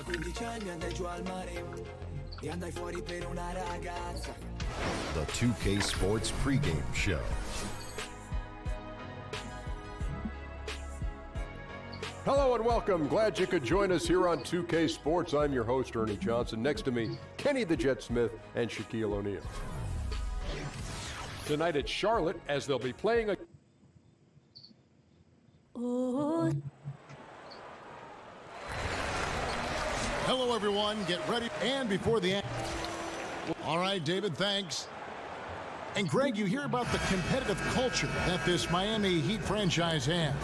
a 15 anni andai giù al mare e andai fuori per una ragazza. The 2K Sports pregame show. Hello and welcome. Glad you could join us here on 2K Sports. I'm your host, Ernie Johnson. Next to me, Kenny the Jet Smith and Shaquille O'Neal. Tonight at Charlotte, as they'll be playing a... Hello, everyone. Get ready. And before the end. All right, David, thanks. And, Greg, you hear about the competitive culture that this Miami Heat franchise has.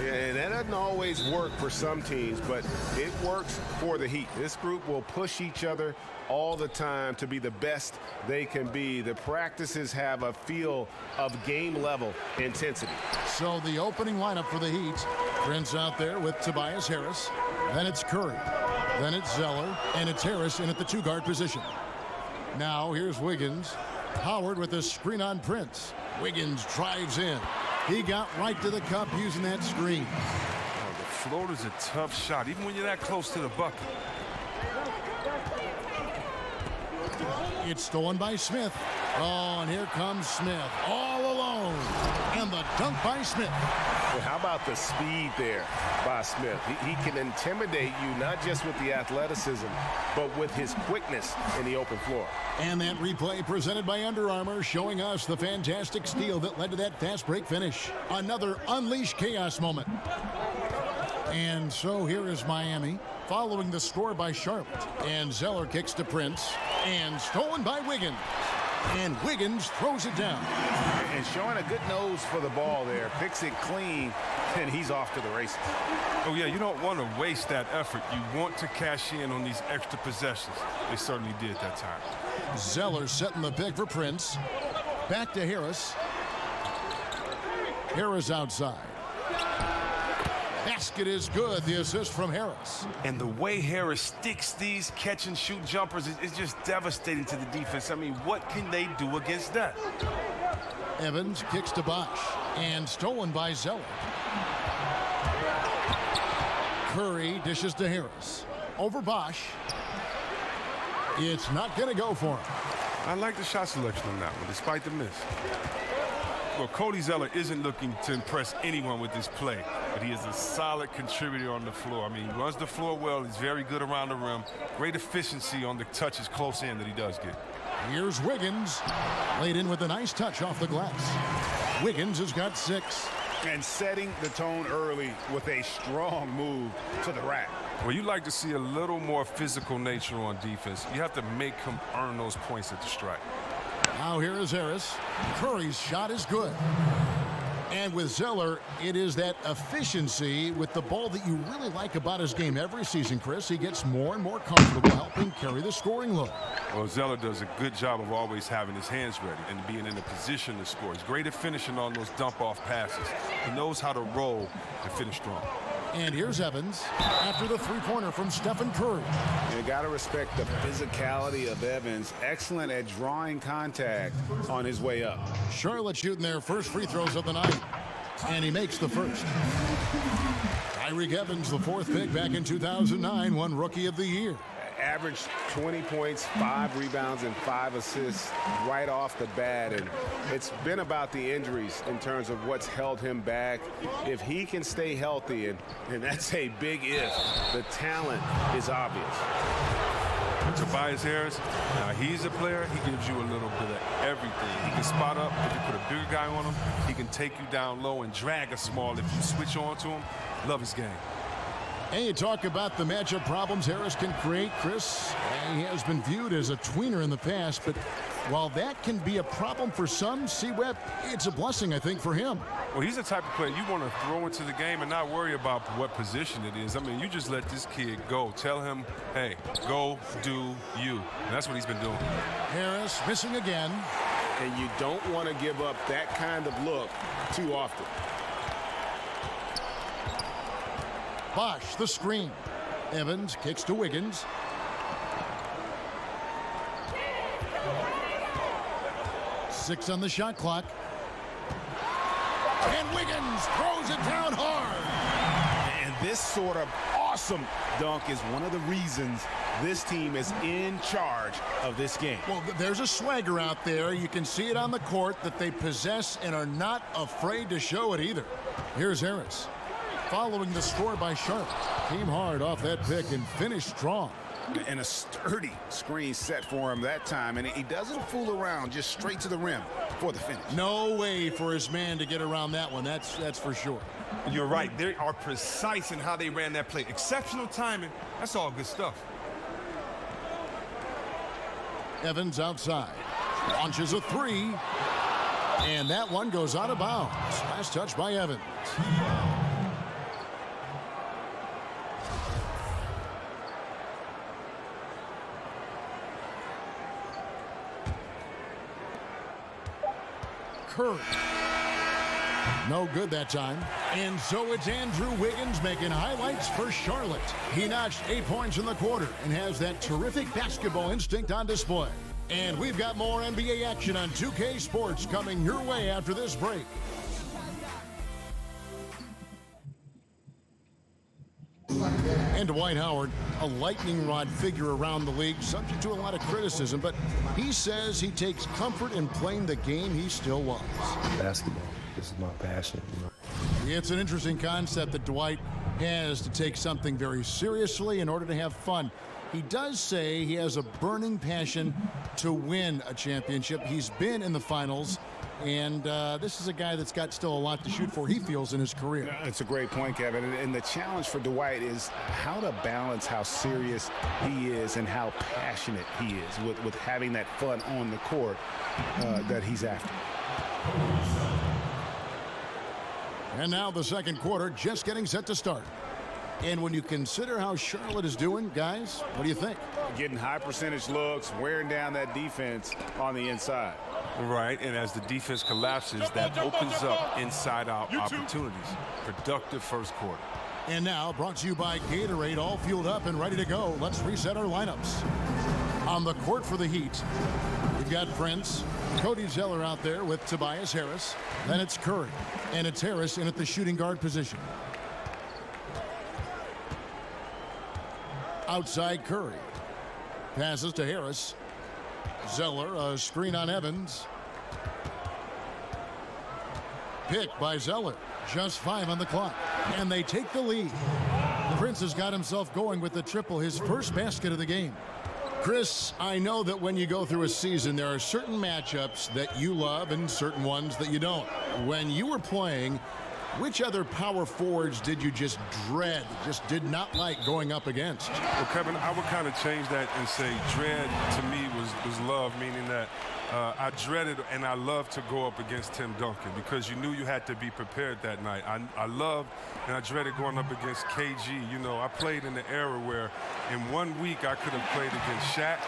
Yeah, that doesn't always work for some teams, but it works for the Heat. This group will push each other all the time to be the best they can be. The practices have a feel of game-level intensity. So the opening lineup for the Heat, Prince out there with Tobias Harris. Then it's Curry. Then it's Zeller. And it's Harris in at the two-guard position. Now here's Wiggins. Howard with a screen on Prince. Wiggins drives in. He got right to the cup using that screen. Oh, the floater's a tough shot, even when you're that close to the bucket. It's stolen by Smith. Oh, and here comes Smith all alone. And the dunk by Smith. Well, how about the speed there by Smith? He can intimidate you not just with the athleticism, but with his quickness in the open floor. And that replay presented by Under Armour showing us the fantastic steal that led to that fast break finish. Another unleash chaos moment. And so here is Miami following the score by Charlotte. And Zeller kicks to Prince. And stolen by Wiggins. And Wiggins throws it down. And showing a good nose for the ball there. Picks it clean, and he's off to the races. Oh, yeah, you don't want to waste that effort. You want to cash in on these extra possessions. They certainly did that time. Zeller setting the pick for Prince. Back to Harris. Harris outside. Basket is good. The assist from Harris. And the way Harris sticks these catch-and-shoot jumpers is just devastating to the defense. I mean, what can they do against that? Evans kicks to Bosch. And stolen by Zeller. Curry dishes to Harris. Over Bosch. It's not going to go for him. I like the shot selection on that one, despite the miss. Well, Cody Zeller isn't looking to impress anyone with this play, but he is a solid contributor on the floor. I mean, he runs the floor well. He's very good around the rim. Great efficiency on the touches close in that he does get. Here's Wiggins. Laid in with a nice touch off the glass. Wiggins has got 6. And setting the tone early with a strong move to the rack. Well, you like to see a little more physical nature on defense. You have to make him earn those points at the strike. Now here is Harris. Curry's shot is good. And with Zeller, it is that efficiency with the ball that you really like about his game every season, Chris. He gets more and more comfortable helping carry the scoring load. Well, Zeller does a good job of always having his hands ready and being in a position to score. He's great at finishing on those dump-off passes. He knows how to roll and finish strong. And here's Evans after the three-pointer from Stephen Curry. You got to respect the physicality of Evans. Excellent at drawing contact on his way up. Charlotte shooting their first free throws of the night. And he makes the first. Tyreek Evans, the 4th pick back in 2009, won Rookie of the Year. Averaged 20 points, 5 rebounds, and 5 assists right off the bat. And it's been about the injuries in terms of what's held him back. If he can stay healthy, and that's a big if, the talent is obvious. Tobias Harris, now he's a player, he gives you a little bit of everything. He can spot up, if you put a bigger guy on him, he can take you down low and drag a small if you switch on to him. Love his game. And you talk about the matchup problems Harris can create, Chris. He has been viewed as a tweener in the past, but while that can be a problem for some, C-Web, it's a blessing, I think, for him. Well, he's the type of player you want to throw into the game and not worry about what position it is. I mean, you just let this kid go. Tell him, hey, go do you. And that's what he's been doing. Harris missing again. And you don't want to give up that kind of look too often. Bosch, the screen. Evans kicks to Wiggins. Six on the shot clock. And Wiggins throws it down hard. And this sort of awesome dunk is one of the reasons this team is in charge of this game. Well, there's a swagger out there. You can see it on the court that they possess and are not afraid to show it either. Here's Harris. Following the score by Charlotte. Came hard off that pick and finished strong. And a sturdy screen set for him that time. And he doesn't fool around, just straight to the rim for the finish. No way for his man to get around that one. That's for sure. You're right. They are precise in how they ran that play. Exceptional timing. That's all good stuff. Evans outside. Launches a three. And that one goes out of bounds. Last touch by Evans. Curry. No good that time. And so it's Andrew Wiggins making highlights for Charlotte. He notched 8 points in the quarter and has that terrific basketball instinct on display. And we've got more NBA action on 2K Sports coming your way after this break. And Dwight Howard, a lightning rod figure around the league, subject to a lot of criticism, but he says he takes comfort in playing the game he still loves. Basketball. This is my passion, you know. It's an interesting concept that Dwight has to take something very seriously in order to have fun. He does say he has a burning passion to win a championship. He's been in the finals, and this is a guy that's got still a lot to shoot for, he feels, in his career. That's a great point, Kevin. And the challenge for Dwight is how to balance how serious he is and how passionate he is with having that fun on the court that he's after. And now the second quarter just getting set to start. And when you consider how Charlotte is doing, guys, what do you think? Getting high percentage looks, wearing down that defense on the inside. Right, and as the defense collapses, that opens up inside-out opportunities. Productive first quarter. And now, brought to you by Gatorade, all fueled up and ready to go. Let's reset our lineups. On the court for the Heat, we've got Prince, Cody Zeller out there with Tobias Harris. Then it's Curry, and it's Harris in at the shooting guard position. Outside Curry. Passes to Harris. Zeller, a screen on Evans. Pick by Zeller. Just 5 on the clock. And they take the lead. Prince has got himself going with the triple, his first basket of the game. Chris, I know that when you go through a season, there are certain matchups that you love and certain ones that you don't. When you were playing, which other power forwards did you just dread, just did not like going up against? Well, Kevin, I would kind of change that and say dread to me was love, meaning that I dreaded and I loved to go up against Tim Duncan because you knew you had to be prepared that night. I loved and I dreaded going up against KG. You know, I played in the era where in 1 week I could have played against Shaq,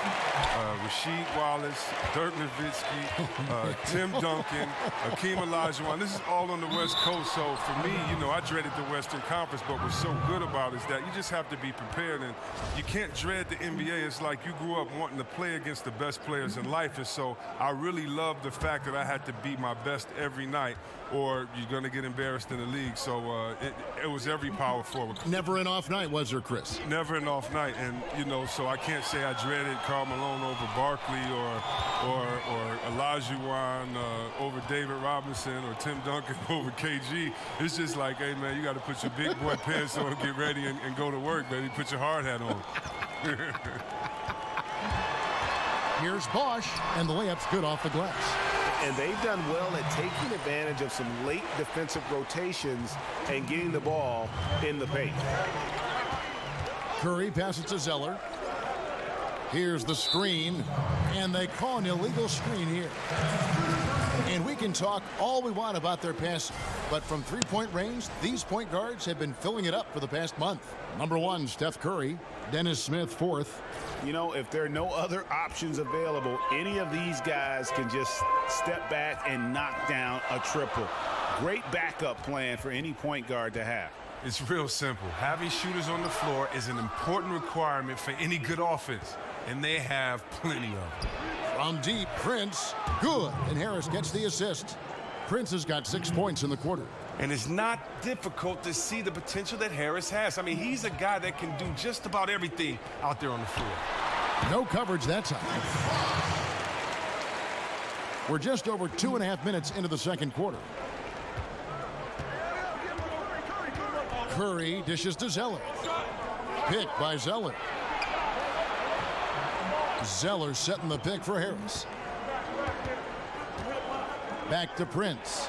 Rasheed Wallace, Dirk Nowitzki, Tim Duncan, Hakeem Olajuwon. This is all on the West Coast, so for me, you know, I dreaded the Western Conference, but what's so good about it is that you just have to be prepared, and you can't dread the NBA. It's like you grew up wanting to play against the best players in life, and so I really loved the fact that I had to be my best every night, or you're going to get embarrassed in the league. So it was every power forward. Never an off night, was there, Chris? Never an off night, and you know, so I can't say I dreaded Karl Malone over Barkley or Olajuwon over David Robinson or Tim Duncan over KG. It's just like, hey man, you got to put your big boy pants on, get ready, and go to work, baby. Put your hard hat on. Here's Bosch, and the layup's good off the glass. And they've done well at taking advantage of some late defensive rotations and getting the ball in the paint. Curry passes to Zeller. Here's the screen, and they call an illegal screen here. And we can talk all we want about their passing, but from three-point range, these point guards have been filling it up for the past month. Number 1, Steph Curry. Dennis Smith, 4th. You know, if there are no other options available, any of these guys can just step back and knock down a triple. Great backup plan for any point guard to have. It's real simple. Having shooters on the floor is an important requirement for any good offense, and they have plenty of them. From deep, Prince, good, and Harris gets the assist. Prince has got 6 points in the quarter. And it's not difficult to see the potential that Harris has. I mean, he's a guy that can do just about everything out there on the floor. No coverage that time. We're just over 2.5 minutes into the second quarter. Curry dishes to Zeller. Pick by Zeller. Zeller setting the pick for Harris. Back to Prince.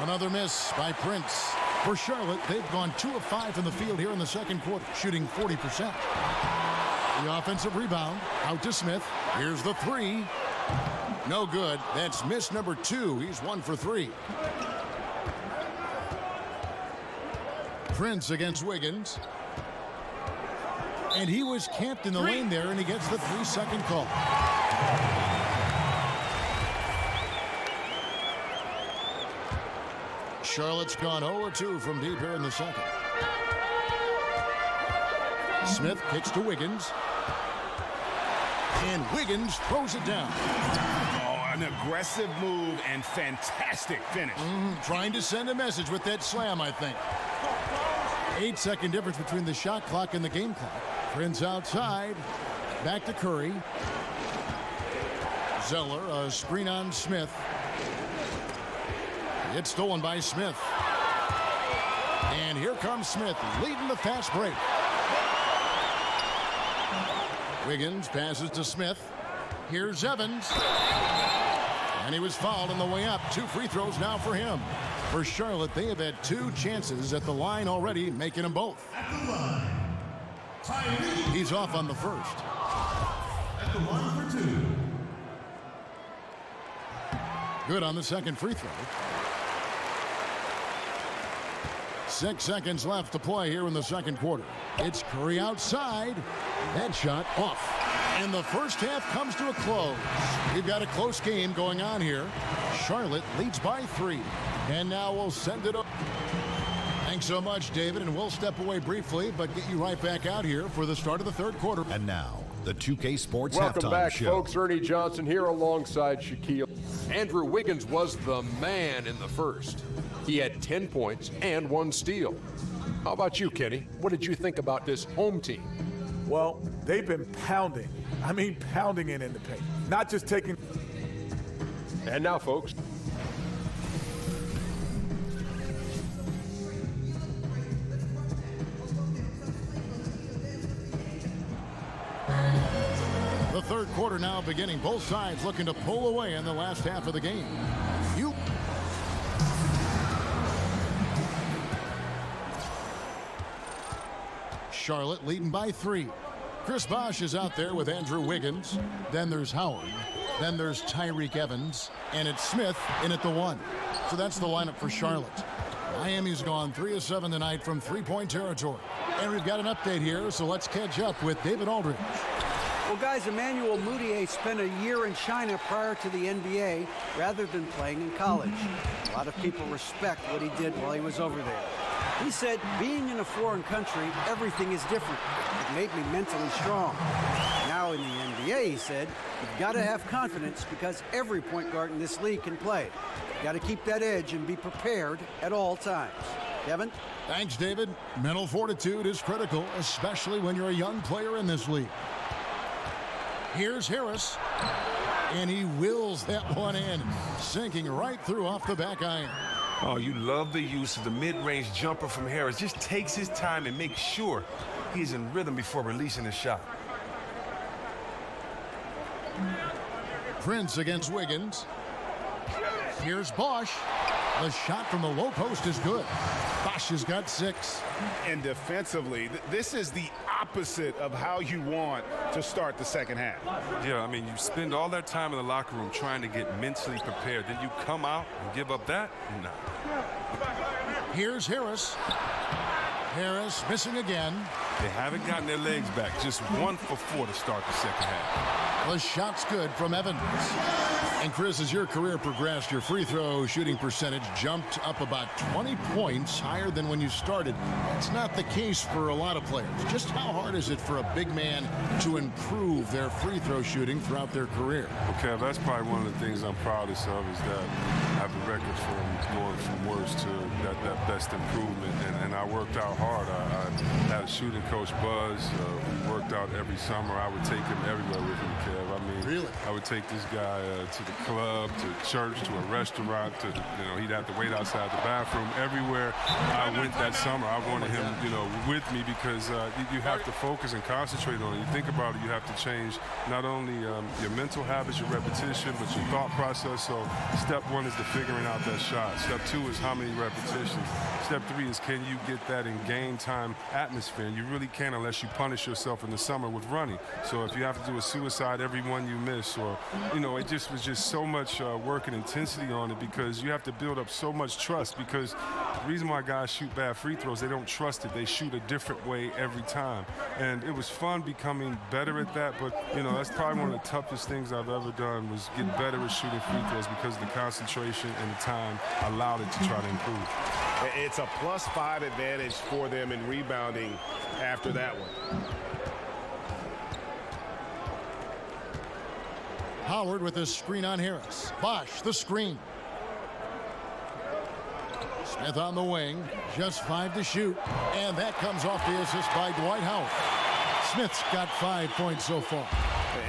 Another miss by Prince. For Charlotte, they've gone 2 of 5 in the field here in the second quarter, shooting 40%. The offensive rebound out to Smith. Here's the three. No good. That's miss number 2. He's 1 for 3. Prince against Wiggins. And he was camped in the lane there, and he gets the 3-second call. Charlotte's gone 0-2 from deep here in the second. Smith kicks to Wiggins. And Wiggins throws it down. Oh, an aggressive move and fantastic finish. Trying to send a message with that slam, I think. 8-second difference between the shot clock and the game clock. Prince outside. Back to Curry. Zeller, a screen on Smith. It's stolen by Smith. And here comes Smith, leading the fast break. Wiggins passes to Smith. Here's Evans. And he was fouled on the way up. 2 free throws now for him. For Charlotte, they have had 2 chances at the line already, making them both. He's off on the first. At the line for 2. Good on the second free throw. 6 seconds left to play here in the second quarter. It's Curry outside. That shot off. And the first half comes to a close. We've got a close game going on here. Charlotte leads by 3. And now we'll send it up. Thanks so much, David, and we'll step away briefly, but get you right back out here for the start of the third quarter. And now, the 2K Sports Welcome Halftime back, Show. folks. Ernie Johnson here alongside Shaquille. Andrew Wiggins was the man in the first. He had 10 points and 1 steal. How about you, Kenny? What did you think about this home team? Well, they've been pounding. I mean, pounding it in the paint. Not just taking. And now, folks. The third quarter now beginning. Both sides looking to pull away in the last half of the game. Charlotte leading by 3. Chris Bosh is out there with Andrew Wiggins. Then there's Howard. Then there's Tyreek Evans. And it's Smith in at the 1. So that's the lineup for Charlotte. Miami's gone 3 of 7 tonight from 3-point territory. And we've got an update here, so let's catch up with David Aldridge. Well, guys, Emmanuel Mudiay spent a year in China prior to the NBA rather than playing in college. A lot of people respect what he did while he was over there. He said, being in a foreign country, everything is different. It made me mentally strong. Now in the NBA, he said, you've got to have confidence because every point guard in this league can play. You've got to keep that edge and be prepared at all times. Kevin? Thanks, David. Mental fortitude is critical, especially when you're a young player in this league. Here's Harris, and he wills that one in, sinking right through off the back iron. Oh, you love the use of the mid-range jumper from Harris. Just takes his time and makes sure he's in rhythm before releasing his shot. Prince against Wiggins. Here's Bosh. The shot from the low post is good. Bosh has got 6. And defensively, this is the opposite of how you want to start the second half. Yeah, I mean, you spend all that time in the locker room trying to get mentally prepared. Then you come out and give up that? No. Here's Harris. Harris missing again. They haven't gotten their legs back. Just 1 for 4 to start the second half. The shot's good from Evans. And Chris, as your career progressed, your free throw shooting percentage jumped up about 20 points higher than when you started. That's not the case for a lot of players. Just how hard is it for a big man to improve their free throw shooting throughout their career? Okay, that's probably one of the things I'm proudest of is that I have a record from going from worst to that best improvement. And I worked out hard. I had a shooting coach, Buzz. We worked out every summer. I would take him everywhere with me, Kev. I mean, really? I would take this guy to the club, to church, to a restaurant, to, he'd have to wait outside the bathroom. Everywhere I went that summer, I wanted him, with me because you have to focus and concentrate on it. You think about it, you have to change not only your mental habits, your repetition, but your thought process. So step one is the figuring out that shot. Step two is how many repetitions. Step three is can you get that in game time atmosphere? And you really can't unless you punish yourself in the summer with running. So if you have to do a suicide every one you miss, or, it just was just so much work and intensity on it because you have to build up so much trust because the reason why guys shoot bad free throws, they don't trust it. They shoot a different way every time. And it was fun becoming better at that, but, that's probably one of the toughest things I've ever done was get better at shooting free throws because the concentration and the time allowed it to try to improve. It's a +5 advantage for them in rebounding after that one. Howard with a screen on Harris. Bosch, the screen. Smith on the wing, just 5 to shoot. And that comes off the assist by Dwight Howard. Smith's got 5 points so far.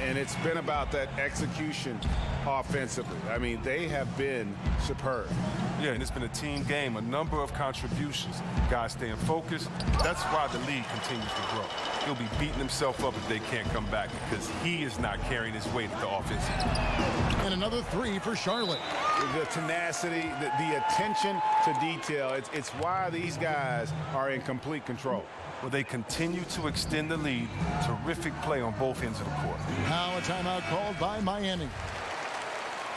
And it's been about that execution offensively. I mean, they have been superb. Yeah, and it's been a team game, a number of contributions. Guys staying focused. That's why the league continues to grow. He'll be beating himself up if they can't come back because he is not carrying his weight at the offense. And another 3 for Charlotte. The tenacity, the attention to detail, it's why these guys are in complete control. Well, they continue to extend the lead. Terrific play on both ends of the court. Now a timeout called by Miami.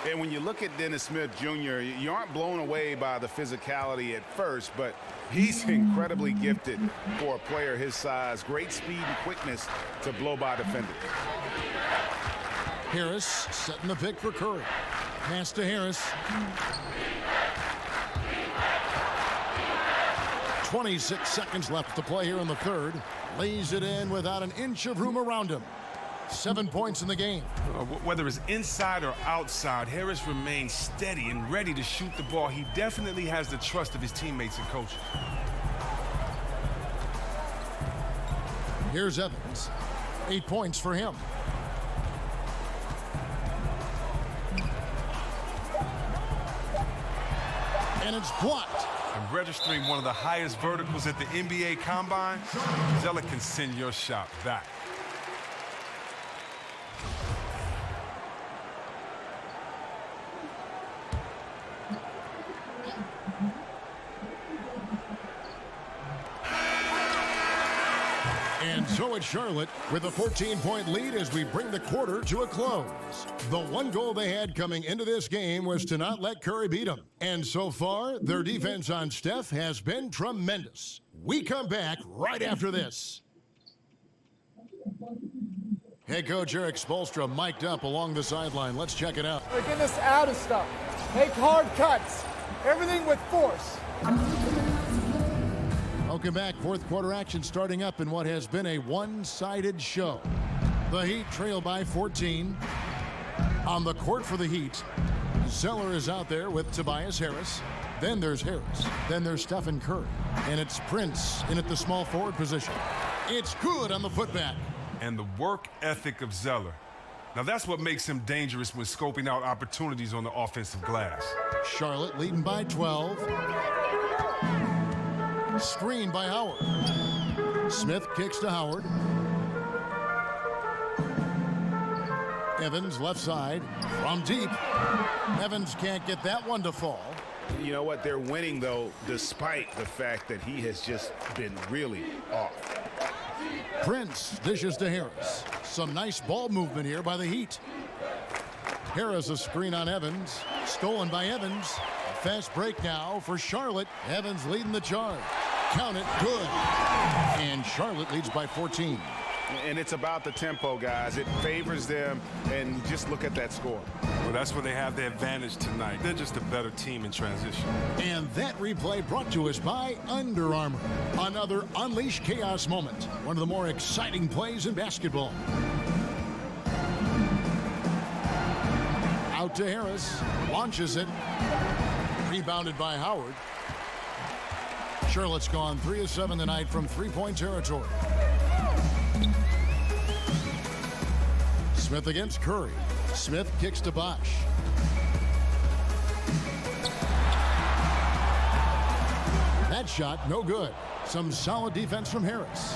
And when you look at Dennis Smith Jr., you aren't blown away by the physicality at first, but he's incredibly gifted for a player his size. Great speed and quickness to blow by defenders. Harris setting the pick for Curry. Pass to Harris. 26 seconds left to play here in the third. Lays it in without an inch of room around him. 7 points in the game. Whether it's inside or outside, Harris remains steady and ready to shoot the ball. He definitely has the trust of his teammates and coaches. Here's Evans. 8 points for him. And it's blocked. And registering one of the highest verticals at the NBA Combine, Zeller can send your shot back. And so it's Charlotte with a 14-point lead as we bring the quarter to a close. The one goal they had coming into this game was to not let Curry beat them. And so far, their defense on Steph has been tremendous. We come back right after this. Head coach Eric Spoelstra mic'd up along the sideline. Let's check it out. They're getting us out of stuff. Make hard cuts. Everything with force. Welcome back. Fourth quarter action starting up in what has been a one-sided show. The Heat trail by 14. On the court for the Heat, Zeller is out there with Tobias Harris. Then there's Harris. Then there's Stephen Curry. And it's Prince in at the small forward position. It's good on the putback. And the work ethic of Zeller. Now that's what makes him dangerous when scoping out opportunities on the offensive glass. Charlotte leading by 12. Screen by Howard. Smith kicks to Howard. Evans left side from deep. Evans can't get that one to fall. You know what? They're winning, though, despite the fact that he has just been really off. Prince dishes to Harris. Some nice ball movement here by the Heat. Harris a screen on Evans. Stolen by Evans. A fast break now for Charlotte. Evans leading the charge. Count it, good. And Charlotte leads by 14. And it's about the tempo, guys. It favors them, and just look at that score. Well, that's where they have the advantage tonight. They're just a better team in transition. And that replay brought to us by Under Armour. Another Unleash Chaos moment. One of the more exciting plays in basketball. Out to Harris. Launches it. Rebounded by Howard. Charlotte's gone 3 of 7 tonight from three-point territory. Smith against Curry. Smith kicks to Bosch. That shot, no good. Some solid defense from Harris.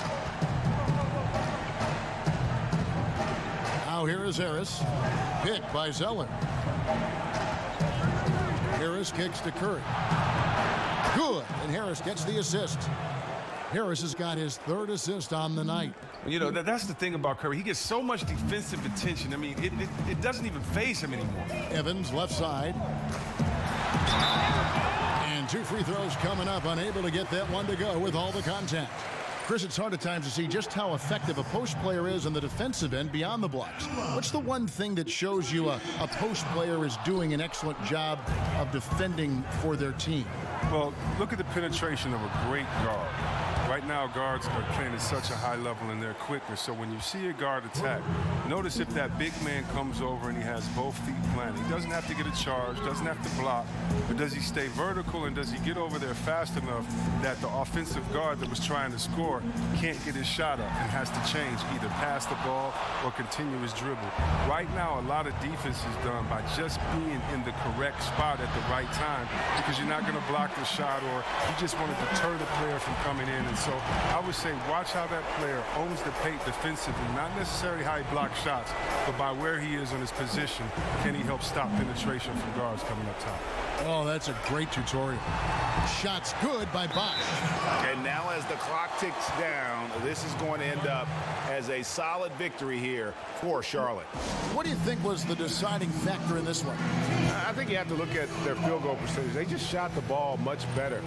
Now here is Harris. Picked by Zeller. Harris kicks to Curry. Good, and Harris gets the assist. Harris has got his 3rd assist on the night. You know, that's the thing about Curry. He gets so much defensive attention. I mean, it doesn't even faze him anymore. Evans, left side. And 2 free throws coming up, unable to get that one to go with all the contact. Chris, it's hard at times to see just how effective a post player is on the defensive end beyond the blocks. What's the one thing that shows you a post player is doing an excellent job of defending for their team? Well, look at the penetration of a great guard. Right now, guards are playing at such a high level and they're quicker. So when you see a guard attack, notice if that big man comes over and he has both feet planted. He doesn't have to get a charge, doesn't have to block, but does he stay vertical and does he get over there fast enough that the offensive guard that was trying to score can't get his shot up and has to change, either pass the ball or continue his dribble. Right now, a lot of defense is done by just being in the correct spot at the right time, because you're not going to block the shot or you just want to deter the player from coming in. And so I would say watch how that player owns the paint defensively, not necessarily how he blocks shots, but by where he is on his position, can he help stop penetration from guards coming up top. Oh, that's a great tutorial. Shots good by Bosch. And now as the clock ticks down, this is going to end up as a solid victory here for Charlotte. What do you think was the deciding factor in this one? I think you have to look at their field goal percentage. They just shot the ball much better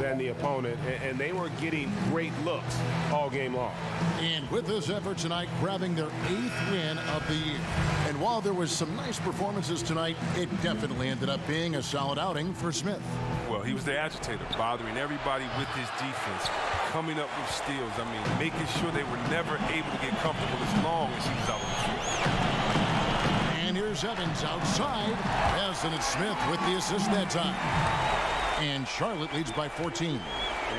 than the opponent, and they were getting great looks all game long. And with this effort tonight, grabbing their 8th win of the year. And while there was some nice performances tonight, it definitely ended up being a solid outing for Smith. Well, he was the agitator, bothering everybody with his defense, coming up with steals. I mean, making sure they were never able to get comfortable as long as he was out on the field. And here's Evans outside, as it's Smith with the assist that time. And Charlotte leads by 14.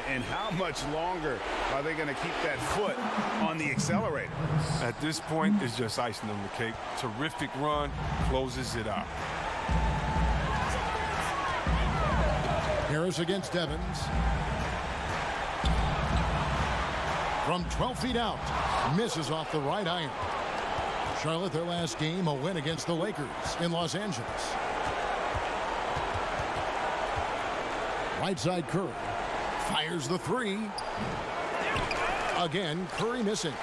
And how much longer are they going to keep that foot on the accelerator? At this point, it's just icing on the cake. Terrific run, closes it out. Harris against Evans. From 12 feet out, misses off the right iron. Charlotte, their last game, a win against the Lakers in Los Angeles. Right side Curry. Fires the 3. Again, Curry missing.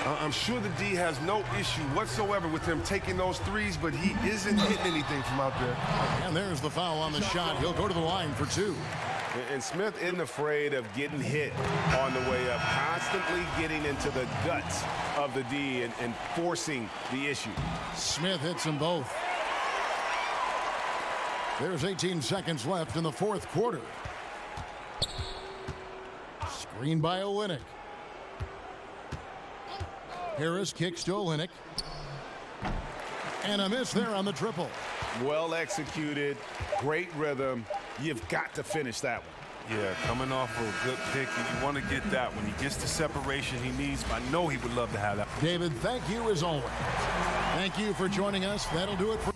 I'm sure the D has no issue whatsoever with him taking those threes, but he isn't hitting anything from out there. And there's the foul on the shot. He'll go to the line for 2. And Smith isn't afraid of getting hit on the way up, constantly getting into the guts of the D and forcing the issue. Smith hits them both. There's 18 seconds left in the 4th quarter. Screen by Olynyk. Harris kicks to Olynyk. And a miss there on the triple. Well executed, great rhythm. You've got to finish that one. Yeah, coming off of a good pick, you want to get that when he gets the separation he needs. I know he would love to have that. David, thank you as always. Thank you for joining us. That'll do it for